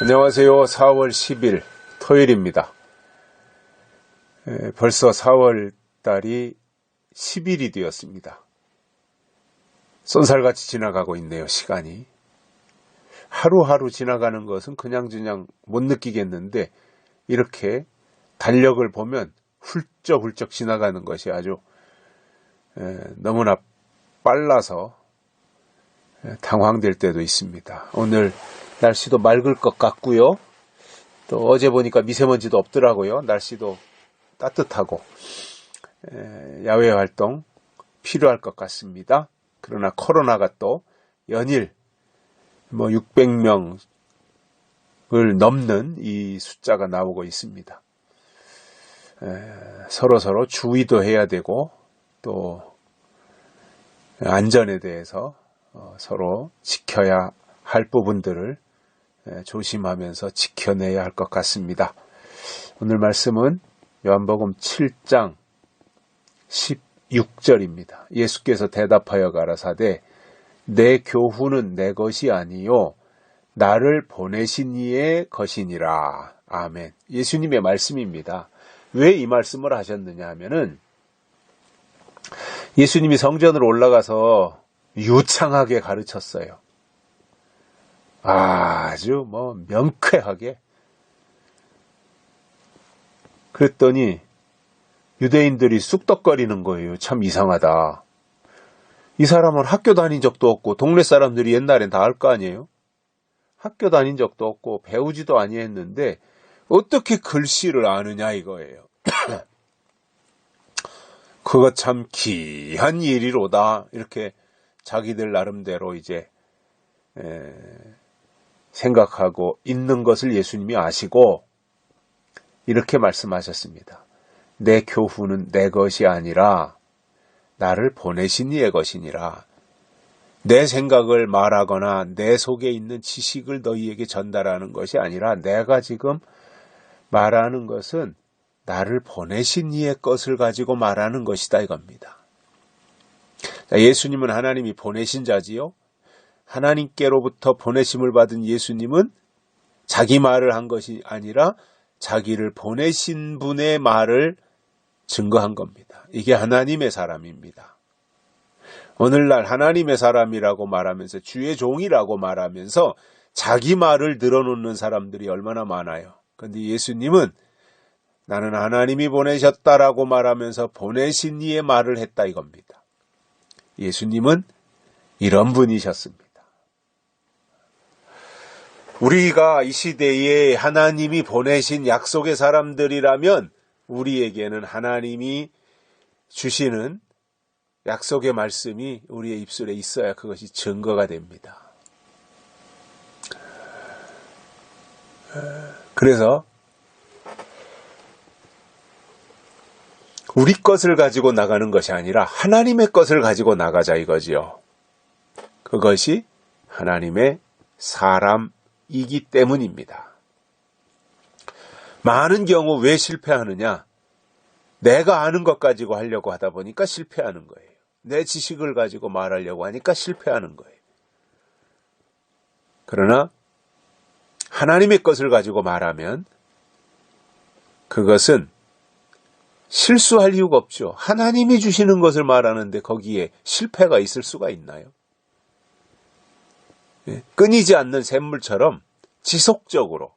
안녕하세요. 4월 10일 토요일입니다. 벌써 4월 달이 10일이 되었습니다. 쏜살같이 지나가고 있네요. 시간이. 하루하루 지나가는 것은 그냥 못 느끼겠는데 이렇게 달력을 보면 훌쩍훌쩍 지나가는 것이 아주 너무나 빨라서 당황될 때도 있습니다. 오늘 날씨도 맑을 것 같고요. 또 어제 보니까 미세먼지도 없더라고요. 날씨도 따뜻하고 야외 활동 필요할 것 같습니다. 그러나 코로나가 또 연일 600명을 넘는 이 숫자가 나오고 있습니다. 서로 주의도 해야 되고 또 안전에 대해서 서로 지켜야 할 부분들을 조심하면서 지켜내야 할 것 같습니다. 오늘 말씀은 요한복음 7장 16절입니다. 예수께서 대답하여 가라사대 내 교훈은 내 것이 아니요 나를 보내신 이의 것이니라. 아멘. 예수님의 말씀입니다. 왜 이 말씀을 하셨느냐 하면은 예수님이 성전으로 올라가서 유창하게 가르쳤어요. 아주 명쾌하게. 그랬더니 유대인들이 쑥덕거리는 거예요. 참 이상하다. 이 사람은 학교 다닌 적도 없고 동네 사람들이 옛날엔 다 알 거 아니에요. 학교 다닌 적도 없고 배우지도 아니했는데 어떻게 글씨를 아느냐 이거예요. 그거 참 귀한 일이로다. 이렇게 자기들 나름대로 이제 생각하고 있는 것을 예수님이 아시고 이렇게 말씀하셨습니다. 내 교훈은 내 것이 아니라 나를 보내신 이의 것이니라. 내 생각을 말하거나 내 속에 있는 지식을 너희에게 전달하는 것이 아니라 내가 지금 말하는 것은 나를 보내신 이의 것을 가지고 말하는 것이다 이겁니다. 예수님은 하나님이 보내신 자지요. 하나님께로부터 보내심을 받은 예수님은 자기 말을 한 것이 아니라 자기를 보내신 분의 말을 증거한 겁니다. 이게 하나님의 사람입니다. 오늘날 하나님의 사람이라고 말하면서 주의 종이라고 말하면서 자기 말을 늘어놓는 사람들이 얼마나 많아요. 그런데 예수님은 나는 하나님이 보내셨다라고 말하면서 보내신 이의 말을 했다 이겁니다. 예수님은 이런 분이셨습니다. 우리가 이 시대에 하나님이 보내신 약속의 사람들이라면 우리에게는 하나님이 주시는 약속의 말씀이 우리의 입술에 있어야 그것이 증거가 됩니다. 그래서 우리 것을 가지고 나가는 것이 아니라 하나님의 것을 가지고 나가자 이거지요. 그것이 하나님의 사람이기 때문입니다. 많은 경우 왜 실패하느냐? 내가 아는 것 가지고 하려고 하다 보니까 실패하는 거예요. 내 지식을 가지고 말하려고 하니까 실패하는 거예요. 그러나 하나님의 것을 가지고 말하면 그것은 실수할 이유가 없죠. 하나님이 주시는 것을 말하는데 거기에 실패가 있을 수가 있나요? 끊이지 않는 샘물처럼 지속적으로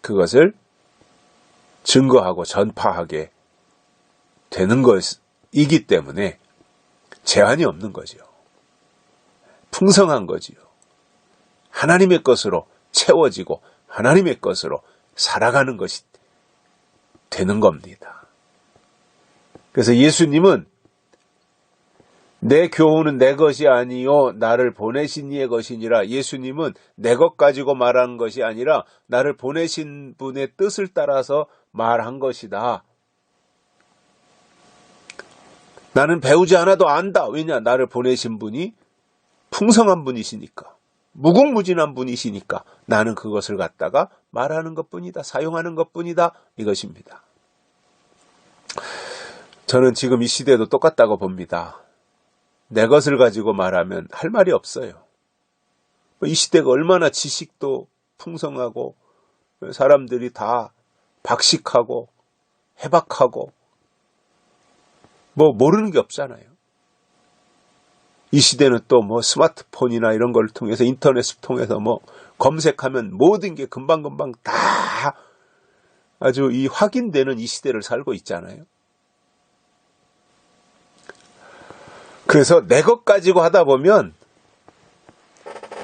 그것을 증거하고 전파하게 되는 것이기 때문에 제한이 없는 거죠. 풍성한 거지요. 하나님의 것으로 채워지고 하나님의 것으로 살아가는 것이 되는 겁니다. 그래서 예수님은 내 교훈은 내 것이 아니요 나를 보내신 이의 것이니라. 예수님은 내 것 가지고 말한 것이 아니라 나를 보내신 분의 뜻을 따라서 말한 것이다. 나는 배우지 않아도 안다. 왜냐? 나를 보내신 분이 풍성한 분이시니까. 무궁무진한 분이시니까 나는 그것을 갖다가 말하는 것뿐이다. 사용하는 것뿐이다. 이것입니다. 저는 지금 이 시대도 똑같다고 봅니다. 내 것을 가지고 말하면 할 말이 없어요. 이 시대가 얼마나 지식도 풍성하고 사람들이 다 박식하고 해박하고 뭐 모르는 게 없잖아요. 이 시대는 또 뭐 스마트폰이나 이런 걸 통해서 인터넷을 통해서 뭐 검색하면 모든 게 금방금방 다 아주 이 확인되는 이 시대를 살고 있잖아요. 그래서 내 것 가지고 하다 보면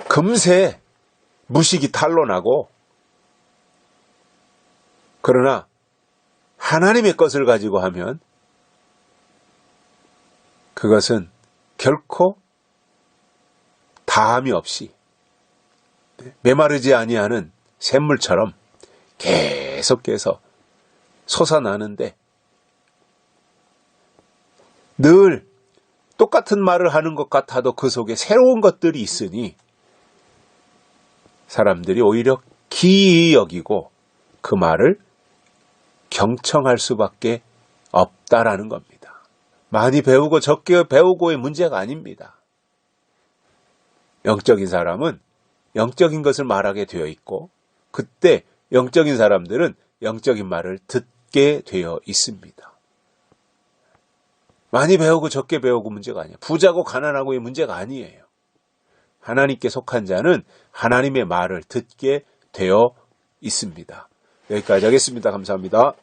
금세 무식이 탄로나고, 그러나 하나님의 것을 가지고 하면 그것은 결코 다함이 없이 메마르지 아니하는 샘물처럼 계속해서 솟아나는데, 늘 똑같은 말을 하는 것 같아도 그 속에 새로운 것들이 있으니 사람들이 오히려 기이히 여기고 그 말을 경청할 수밖에 없다라는 겁니다. 많이 배우고 적게 배우고의 문제가 아닙니다. 영적인 사람은 영적인 것을 말하게 되어 있고, 그때 영적인 사람들은 영적인 말을 듣게 되어 있습니다. 많이 배우고 적게 배우고 문제가 아니에요. 부자고 가난하고의 문제가 아니에요. 하나님께 속한 자는 하나님의 말을 듣게 되어 있습니다. 여기까지 하겠습니다. 감사합니다.